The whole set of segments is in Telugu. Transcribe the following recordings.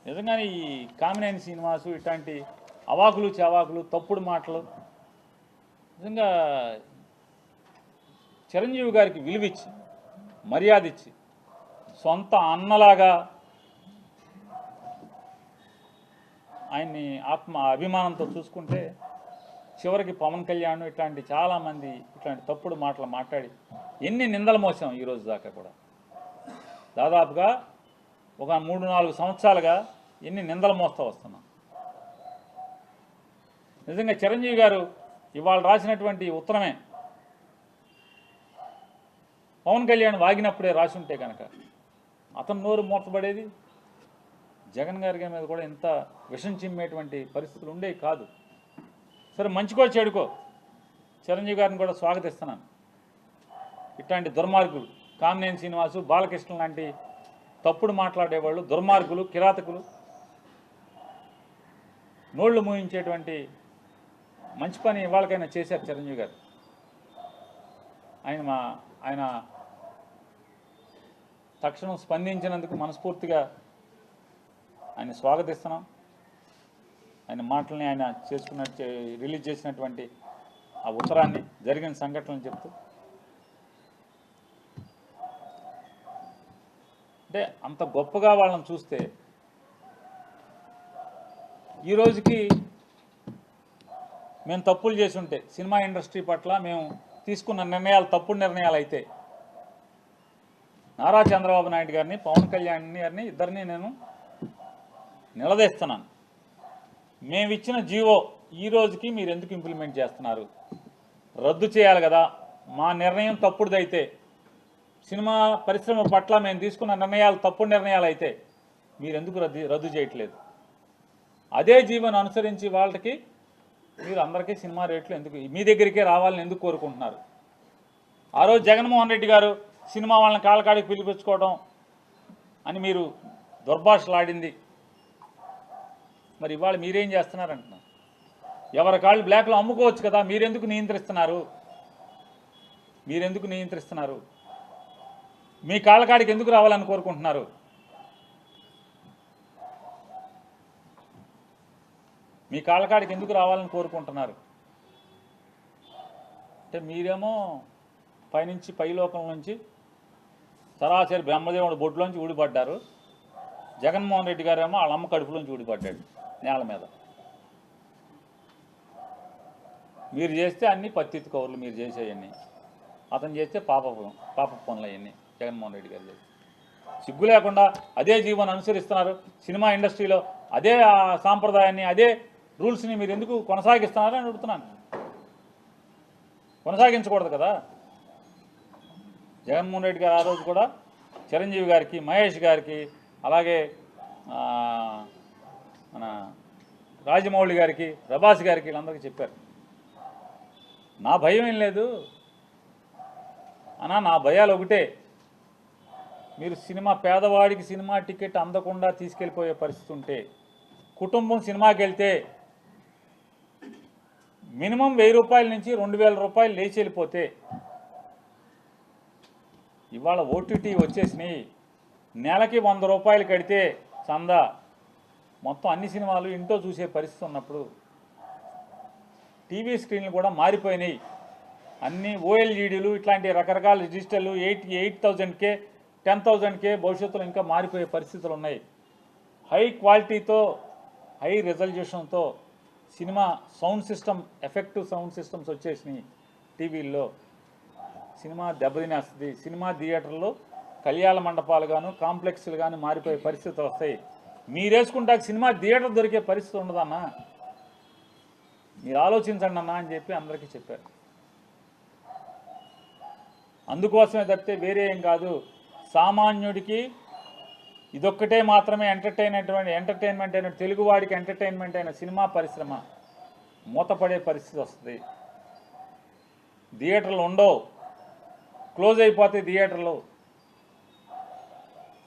నిజంగానే ఈ కామినేని శ్రీనివాసు ఇట్లాంటి అవాకులు చవాకులు తప్పుడు మాటలు నిజంగా చిరంజీవి గారికి విలువిచ్చి మర్యాద ఇచ్చి సొంత అన్నలాగా ఆయన్ని అభిమానంతో చూసుకుంటే చివరికి పవన్ కళ్యాణ్ ఇట్లాంటి చాలామంది ఇట్లాంటి తప్పుడు మాటలు మాట్లాడి ఎన్ని నిందలు మోసాం ఈరోజు దాకా కూడా. దాదాపుగా ఒక 3-4 సంవత్సరాలుగా ఎన్ని నిందలు మోస్తూ వస్తున్నాం. నిజంగా చిరంజీవి గారు ఇవాళ రాసినటువంటి ఉత్తరమే పవన్ కళ్యాణ్ వాగినప్పుడే రాసి ఉంటే కనుక అతను నోరు మూతపడేది, జగన్ గారి మీద కూడా ఇంత విషం చిమ్మేటువంటి పరిస్థితులు ఉండేవి కాదు. సరే, మంచికో చెడుకో చిరంజీవి గారిని కూడా స్వాగతిస్తున్నాను. ఇట్లాంటి దుర్మార్గులు కామినేని శ్రీనివాసు, బాలకృష్ణ లాంటి తప్పుడు మాట్లాడేవాళ్ళు, దుర్మార్గులు, కిరాతకులు, నోళ్లు మూయించేటువంటి మంచి పని ఇవాళకైనా చేశారు చిరంజీవి గారు. ఆయన తక్షణం స్పందించినందుకు మనస్ఫూర్తిగా ఆయన స్వాగతిస్తున్నాం. ఆయన మాటల్ని ఆయన రిలీజ్ చేసినటువంటి ఆ ఉత్తరాన్ని, జరిగిన సంఘటనలు చెప్తూ, అంటే అంత గొప్పగా వాళ్ళని చూస్తే ఈ రోజుకి మేము తప్పులు చేసి ఉంటే సినిమా ఇండస్ట్రీ పట్ల మేము తీసుకున్న నిర్ణయాలు తప్పుడు నిర్ణయాలు అయితే నారా చంద్రబాబు నాయుడు గారిని, పవన్ కళ్యాణ్ గారిని ఇద్దరిని నేను నిలదీస్తున్నాను. మేమిచ్చిన జీవో ఈ రోజుకి మీరు ఎందుకు ఇంప్లిమెంట్ చేస్తున్నారు? రద్దు చేయాలి కదా. మా నిర్ణయం తప్పుడుదైతే, సినిమా పరిశ్రమ పట్ల మేము తీసుకున్న నిర్ణయాలు తప్పుడు నిర్ణయాలు అయితే మీరు ఎందుకు రద్దు చేయట్లేదు? అదే జీవోను అనుసరించి వాళ్ళకి మీరు అందరికీ సినిమా రేట్లు ఎందుకు మీ దగ్గరికే రావాలని ఎందుకు కోరుకుంటున్నారు? ఆ రోజు జగన్మోహన్ రెడ్డి గారు సినిమా వాళ్ళని కాళ్ళకాడికి పిలిపించుకోవడం అని మీరు దుర్భాషలాడింది. మరి ఇవాళ మీరేం చేస్తున్నారంటున్నారు? ఎవరి కాళ్ళు బ్లాక్లో అమ్ముకోవచ్చు కదా, మీరెందుకు నియంత్రిస్తున్నారు? మీ కాళ్ళకాడికి ఎందుకు రావాలని కోరుకుంటున్నారు? మీ కాళ్ళకాడికి ఎందుకు రావాలని కోరుకుంటున్నారు? అంటే మీరేమో పైనుంచి పైలోకం నుంచి సరాసరి బ్రహ్మదేవుడు బొడ్లోంచి ఊడిపడ్డారు. జగన్మోహన్ రెడ్డి గారేమో వాళ్ళ అమ్మ కడుపులోంచి ఊడిపడ్డాడు నేల మీద. మీరు చేస్తే అన్నీ పత్తిత్తు కౌరులు, మీరు చేసేవన్నీ. అతను చేస్తే పాప పనులు అవన్నీ జగన్మోహన్ రెడ్డి గారు చేస్తే. సిగ్గు లేకుండా అదే జీవోని అనుసరిస్తున్నారు. సినిమా ఇండస్ట్రీలో అదే సాంప్రదాయాన్ని, అదే రూల్స్ని మీరు ఎందుకు కొనసాగిస్తున్నారని అడుగుతున్నాను. కొనసాగించకూడదు కదా. జగన్మోహన్ రెడ్డి గారు ఆ రోజు కూడా చిరంజీవి గారికి, మహేష్ గారికి, అలాగే మన రాజమౌళి గారికి, ప్రభాస్ గారికి, వీళ్ళందరికీ చెప్పారు, నా భయం ఏం లేదు అన్నా, నా భయాలు ఒకటే. మీరు పేదవాడికి సినిమా టికెట్ అందకుండా తీసుకెళ్ళిపోయే పరిస్థితి ఉంటే, కుటుంబం సినిమాకి వెళ్తే మినిమం 1000 రూపాయల నుంచి 2000 రూపాయలు లేచి వెళ్ళిపోతే, ఇవాళ ఓటీటీ వచ్చేసినాయి, నెలకి 100 రూపాయలు కడితే చందా మొత్తం అన్ని సినిమాలు ఇంట్లో చూసే పరిస్థితి ఉన్నప్పుడు, టీవీ స్క్రీన్లు కూడా మారిపోయినాయి. అన్ని ఓఎల్ఈడీలు ఇట్లాంటి రకరకాల డిజిటల్ 8,000K 10,000K భవిష్యత్తులో ఇంకా మారిపోయే పరిస్థితులు ఉన్నాయి. హై క్వాలిటీతో, హై రిజల్యూషన్తో cinema sound system, effective sound systems వచ్చేసినాయి టీవీల్లో. సినిమా దెబ్బతినేస్తుంది. సినిమా థియేటర్లు కళ్యాణ మండపాలు గాను, కాంప్లెక్స్లు కానీ మారిపోయే పరిస్థితులు వస్తాయి. మీరేసుకుంటాక సినిమా థియేటర్ దొరికే పరిస్థితి ఉండదన్నా, మీరు ఆలోచించండి అన్నా అని చెప్పి అందరికీ చెప్పారు. అందుకోసమే తప్పితే వేరే ఏం కాదు. సామాన్యుడికి ఇదొక్కటే మాత్రమే ఎంటర్టైన్మెంట్ అయిన, తెలుగువాడికి ఎంటర్టైన్మెంట్ అయిన సినిమా పరిశ్రమ మూతపడే పరిస్థితి వస్తుంది. థియేటర్లు ఉండవు, క్లోజ్ అయిపోతాయి థియేటర్లు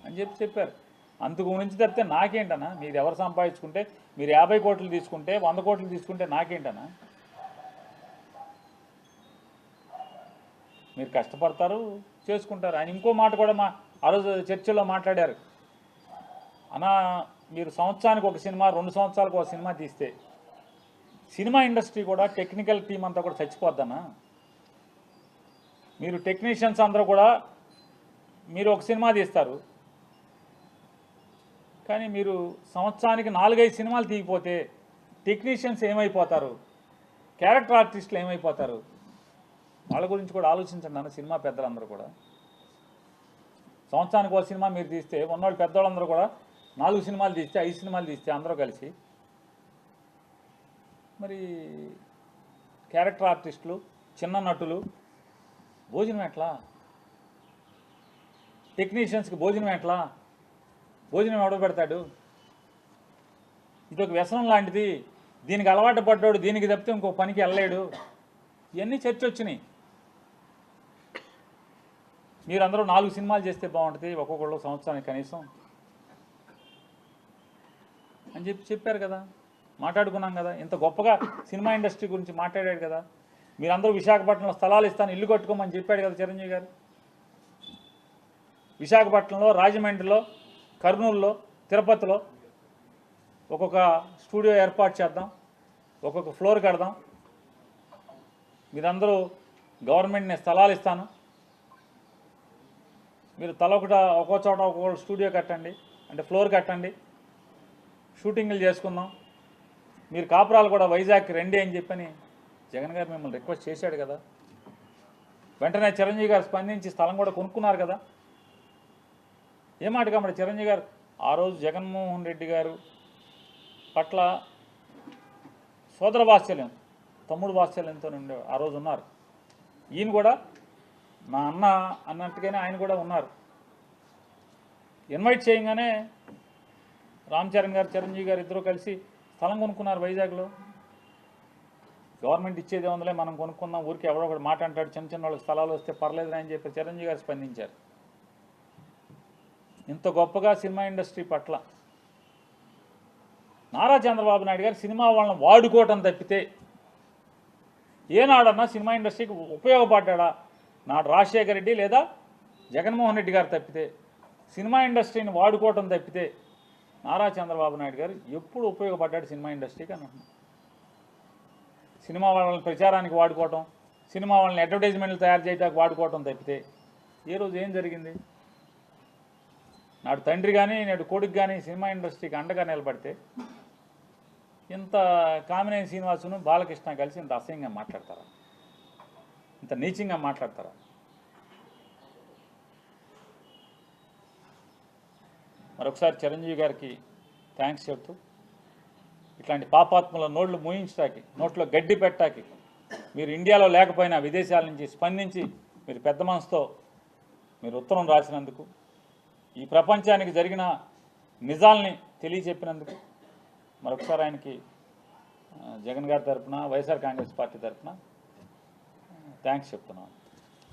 అని చెప్పారు. అందుకు గురించి తప్పితే నాకేంటన్నా, మీరు ఎవరు సంపాదించుకుంటే, మీరు 50 కోట్లు తీసుకుంటే, 100 కోట్లు తీసుకుంటే నాకేంటన్నా? మీరు కష్టపడతారు, చేసుకుంటారు. ఆయన ఇంకో మాట కూడా ఆ రోజు చర్చలో మాట్లాడారు. అన్నా, మీరు సంవత్సరానికి ఒక సినిమా 2 సంవత్సరాలకు ఒక సినిమా తీస్తే సినిమా ఇండస్ట్రీ కూడా టెక్నికల్ టీం అంతా కూడా చచ్చిపోద్దన్నా. మీరు టెక్నీషియన్స్ అందరూ కూడా మీరు ఒక సినిమా తీస్తారు, కానీ మీరు సంవత్సరానికి 4-5 సినిమాలు తీయకపోతే టెక్నీషియన్స్ ఏమైపోతారు, క్యారెక్టర్ ఆర్టిస్టులు ఏమైపోతారు? వాళ్ళ గురించి కూడా ఆలోచించండి అన్న సినిమా పెద్దలందరూ కూడా. సంవత్సరానికి ఒక సినిమా మీరు తీస్తే ఉన్నవాళ్ళు పెద్దవాళ్ళందరూ కూడా 4 సినిమాలు తీస్తే 5 సినిమాలు తీస్తే అందరూ కలిసి మరి క్యారెక్టర్ ఆర్టిస్టులు చిన్న నటులు భోజనం ఎట్లా? టెక్నీషియన్స్కి భోజనం ఎట్లా? భోజనం ఎవడో పెడతాడు? ఇదొక వ్యసనం లాంటిది, దీనికి అలవాటు పడ్డాడు, దీనికి తప్పితే ఇంకో పనికి వెళ్ళలేడు. ఇవన్నీ చర్చ వచ్చినాయి. మీరందరూ 4 సినిమాలు చేస్తే బాగుంటుంది ఒక్కొక్కళ్ళు సంవత్సరానికి కనీసం అని చెప్పారు కదా, మాట్లాడుకున్నాం కదా. ఇంత గొప్పగా సినిమా ఇండస్ట్రీ గురించి మాట్లాడాడు కదా. మీరందరూ విశాఖపట్నంలో స్థలాలు ఇస్తాను, ఇల్లు కట్టుకోమని చెప్పాడు కదా చిరంజీవి గారు. విశాఖపట్నంలో, రాజమండ్రిలో, కర్నూలులో, తిరుపతిలో ఒక్కొక్క స్టూడియో ఏర్పాటు చేద్దాం, ఒక్కొక్క ఫ్లోర్ కడదాం. మీరందరూ గవర్నమెంట్ నేను స్థలాలు ఇస్తాను, మీరు ఒక్కో చోట ఒక్కొక్క స్టూడియో కట్టండి, అంటే ఫ్లోర్ కట్టండి, షూటింగ్లు చేసుకుందాం. మీరు కాపురాలు కూడా వైజాగ్కి రండి అని చెప్పని జగన్ గారు మిమ్మల్ని రిక్వెస్ట్ చేశాడు కదా. వెంటనే చిరంజీవి గారు స్పందించి స్థలం కూడా కొనుక్కున్నారు కదా. ఏమాటగా మరి చిరంజీవి గారు ఆ రోజు జగన్మోహన్ రెడ్డి గారు పట్ల సోదర వాత్సల్యం, తమ్ముడు వాత్సల్యంతో ఉండే ఆ రోజు ఉన్నారు. ఈయన కూడా మా అన్న అన్నట్టుగానే ఆయన కూడా ఉన్నారు. ఇన్వైట్ చేయగానే రామ్ చరణ్ గారు, చిరంజీవి గారు ఇద్దరు కలిసి స్థలం కొనుక్కున్నారు వైజాగ్లో. గవర్నమెంట్ ఇచ్చేదే ఉందిలే, మనం కొనుక్కుందాం, ఊరికి ఎవడో ఒకటి మాట అంటాడు, చిన్న చిన్న వాళ్ళకి స్థలాలు వస్తే పర్లేదు అని చెప్పి చిరంజీవి గారు స్పందించారు. ఇంత గొప్పగా సినిమా ఇండస్ట్రీ పట్ల నారా చంద్రబాబు నాయుడు గారు సినిమా వాళ్ళని వాడుకోవటం తప్పితే ఏనాడన్నా సినిమా ఇండస్ట్రీకి ఉపయోగపడ్డా? నాడు రాజశేఖర రెడ్డి లేదా జగన్మోహన్ రెడ్డి గారు తప్పితే, సినిమా ఇండస్ట్రీని వాడుకోవటం తప్పితే నారా చంద్రబాబు నాయుడు గారు ఎప్పుడు ఉపయోగపడ్డాడు సినిమా ఇండస్ట్రీకి అని అంటున్నాను. సినిమా వాళ్ళని ప్రచారానికి వాడుకోవటం, సినిమా వాళ్ళని అడ్వర్టైజ్మెంట్లు తయారు చేయడానికి వాడుకోవటం తప్పితే ఏ రోజు ఏం జరిగింది? నాడు తండ్రి కానీ నేడు కొడుకు కానీ సినిమా ఇండస్ట్రీకి అండగా నిలబడితే ఇంత కామినేని శ్రీనివాసును బాలకృష్ణ కలిసి ఇంత అసహ్యంగా మాట్లాడతారా? ఇంత నీచంగా మాట్లాడతారా? మరొకసారి చిరంజీవి గారికి థ్యాంక్స్ చెప్తూ, ఇట్లాంటి పాపాత్ముల నోళ్ళు మూయించడానికి, నోట్లో గడ్డి పెట్టడానికి మీరు ఇండియాలో లేకపోయినా విదేశాల నుంచి స్పందించి మీరు పెద్ద మనసుతో మీరు ఉత్తరం రాసినందుకు, ఈ ప్రపంచానికి జరిగిన నిజాల్ని తెలియచెప్పినందుకు మరొకసారి ఆయనకి జగన్ గారి తరఫున, వైఎస్ఆర్ కాంగ్రెస్ పార్టీ తరఫున థ్యాంక్స్ చెప్తున్నాను.